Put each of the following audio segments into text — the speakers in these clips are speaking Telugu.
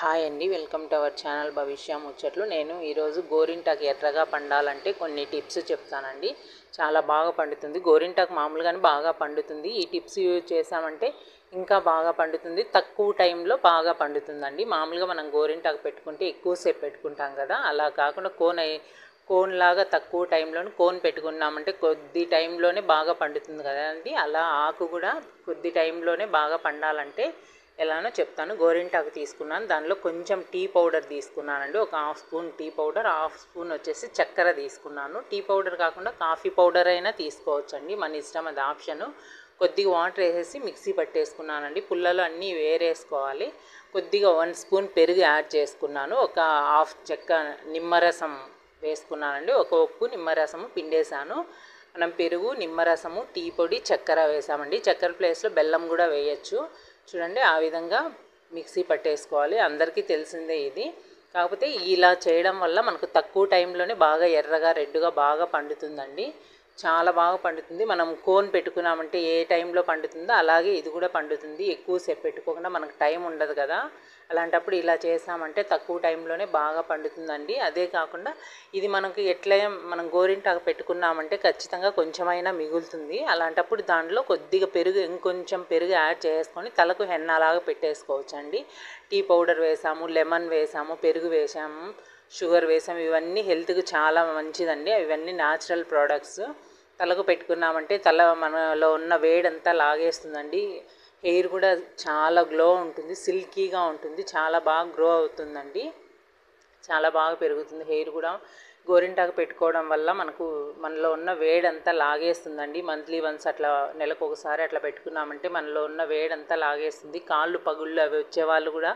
హాయ్ అండి, వెల్కమ్ టు అవర్ ఛానల్ భవిష్య ముచ్చట్లు. నేను ఈరోజు గోరింటాకు ఎర్రగా పండాలంటే కొన్ని టిప్స్ చెప్తానండి. చాలా బాగా పండుతుంది. గోరింటాకు మామూలుగానే బాగా పండుతుంది. ఈ టిప్స్ యూజ్ చేసామంటే ఇంకా బాగా పండుతుంది. తక్కువ టైంలో బాగా పండుతుందండి. మామూలుగా మనం గోరింటాకు పెట్టుకుంటే ఎక్కువసేపు పెట్టుకుంటాం కదా, అలా కాకుండా కోన్ లాగా తక్కువ టైంలోనే కోన్ పెట్టుకున్నామంటే కొద్ది టైంలోనే బాగా పండుతుంది కదండి. అలా ఆకు కూడా కొద్ది టైంలోనే బాగా పండాలంటే ఎలానో చెప్తాను. గోరింటాకు తీసుకున్నాను, దానిలో కొంచెం టీ పౌడర్ తీసుకున్నానండి. ఒక half spoon tea powder, half spoon వచ్చేసి చక్కెర తీసుకున్నాను. టీ పౌడర్ కాకుండా కాఫీ పౌడర్ అయినా తీసుకోవచ్చండి, మన ఇష్టం, అది ఆప్షను. కొద్దిగా వాటర్ వేసేసి మిక్సీ పట్టేసుకున్నానండి. పుల్లలు అన్నీ వేరేసుకోవాలి. కొద్దిగా 1 స్పూన్ పెరుగు యాడ్ చేసుకున్నాను. ఒక హాఫ్ చెక్క నిమ్మరసం వేసుకున్నానండి. ఒక ఉప్పు నిమ్మరసము పిండేశాను. మనం పెరుగు, నిమ్మరసము, టీ పొడి, చక్కెర వేసామండి. చక్కెర ప్లేస్లో బెల్లం కూడా వేయచ్చు. చూడండి, ఆ విధంగా మిక్సీ పట్టేసుకోవాలి. అందరికీ తెలిసిందే ఇది. కాకపోతే ఇలా చేయడం వల్ల మనకు తక్కువ టైంలోనే బాగా ఎర్రగా రెడ్గా బాగా పండుతుందండి. చాలా బాగా పండుతుంది. మనం కోన్ పెట్టుకున్నామంటే ఏ టైంలో పండుతుందో అలాగే ఇది కూడా పండుతుంది. ఎక్కువసేపు పెట్టుకోకుండా, మనకు టైం ఉండదు కదా, అలాంటప్పుడు ఇలా చేసామంటే తక్కువ టైంలోనే బాగా పండుతుందండి. అదే కాకుండా ఇది మనకి మనం గోరింటాకు పెట్టుకున్నామంటే ఖచ్చితంగా కొంచెమైనా మిగులుతుంది. అలాంటప్పుడు దాంట్లో కొద్దిగా ఇంకొంచెం పెరుగు యాడ్ చేసుకొని తలకు హెన్నాలాగా పెట్టేసుకోవచ్చండి. టీ పౌడర్ వేసాము, లెమన్ వేసాము, పెరుగు వేసాము, షుగర్ వేసాము. ఇవన్నీ హెల్త్కి చాలా మంచిదండి. ఇవన్నీ న్యాచురల్ ప్రోడక్ట్స్. తలకు పెట్టుకున్నామంటే మనలో ఉన్న వేడంతా లాగేస్తుందండి. హెయిర్ కూడా చాలా గ్లో ఉంటుంది, సిల్కీగా ఉంటుంది, చాలా బాగా గ్రో అవుతుందండి, చాలా బాగా పెరుగుతుంది హెయిర్ కూడా. గోరింటాకు పెట్టుకోవడం వల్ల మనలో ఉన్న వేడంతా లాగేస్తుందండి. మంత్లీ వన్స్ అట్లా నెలకు ఒకసారి అట్లా పెట్టుకున్నామంటే మనలో ఉన్న వేడంతా లాగేస్తుంది. కాళ్ళు పగుళ్ళు అవి వచ్చేవాళ్ళు కూడా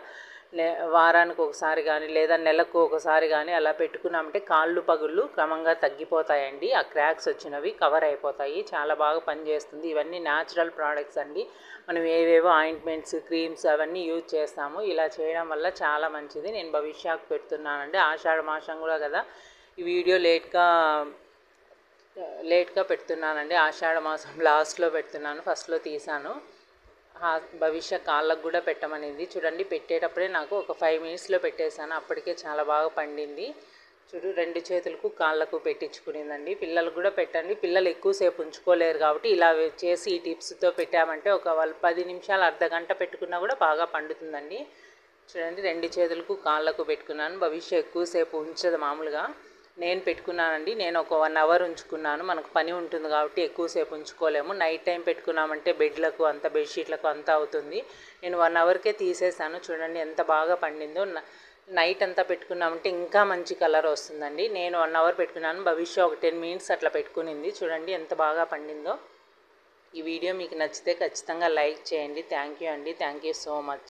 వారానికి ఒకసారి కానీ లేదా నెలకు ఒకసారి కానీ అలా పెట్టుకున్నామంటే కాళ్ళు పగుళ్ళు క్రమంగా తగ్గిపోతాయండి. ఆ క్రాక్స్ వచ్చినవి కవర్ అయిపోతాయి. చాలా బాగా పనిచేస్తుంది. ఇవన్నీ న్యాచురల్ ప్రోడక్ట్స్ అండి. మనం ఏవేవో ఆయింట్మెంట్స్, క్రీమ్స్ అవన్నీ యూజ్ చేస్తాము. ఇలా చేయడం వల్ల చాలా మంచిది. నేను భవిష్యకు పెడుతున్నానండి. ఆషాఢ మాసం కూడా కదా, ఈ వీడియో లేట్గా పెడుతున్నానండి. ఆషాఢ మాసం లాస్ట్లో పెడుతున్నాను, ఫస్ట్లో తీసాను. భవిష్య కాళ్ళకు కూడా పెట్టమనింది. చూడండి, పెట్టేటప్పుడే నాకు ఒక 5 మినిట్స్లో పెట్టేశాను. అప్పటికే చాలా బాగా పండింది. చూడు, 2 చేతులకు కాళ్ళకు పెట్టించుకునిందండి. పిల్లలకు కూడా పెట్టండి. పిల్లలు ఎక్కువసేపు ఉంచుకోలేరు కాబట్టి ఇలా చేసి ఈ టిప్స్తో పెట్టామంటే వాళ్ళు 10 నిమిషాలు, అర్ధ గంట పెట్టుకున్నా కూడా బాగా పండుతుందండి. చూడండి, 2 చేతులకు కాళ్ళకు పెట్టుకున్నాను. భవిష్య ఎక్కువసేపు ఉంచదు మామూలుగా. నేను పెట్టుకున్నానండి. నేను ఒక 1 అవర్ ఉంచుకున్నాను. మనకు పని ఉంటుంది కాబట్టి ఎక్కువసేపు ఉంచుకోలేము. నైట్ టైం పెట్టుకున్నామంటే బెడ్లకు అంత, బెడ్షీట్లకు అంతా అవుతుంది. నేను 1 అవర్కే తీసేసాను. చూడండి ఎంత బాగా పండిందో. నైట్ అంతా పెట్టుకున్నామంటే ఇంకా మంచి కలర్ వస్తుందండి. నేను 1 అవర్ పెట్టుకున్నాను. భవిష్య ఒక 10 మినిట్స్ అట్లా పెట్టుకునింది. చూడండి ఎంత బాగా పండిందో. ఈ వీడియో మీకు నచ్చితే ఖచ్చితంగా లైక్ చేయండి. థ్యాంక్ యూ అండి. Thank you so much.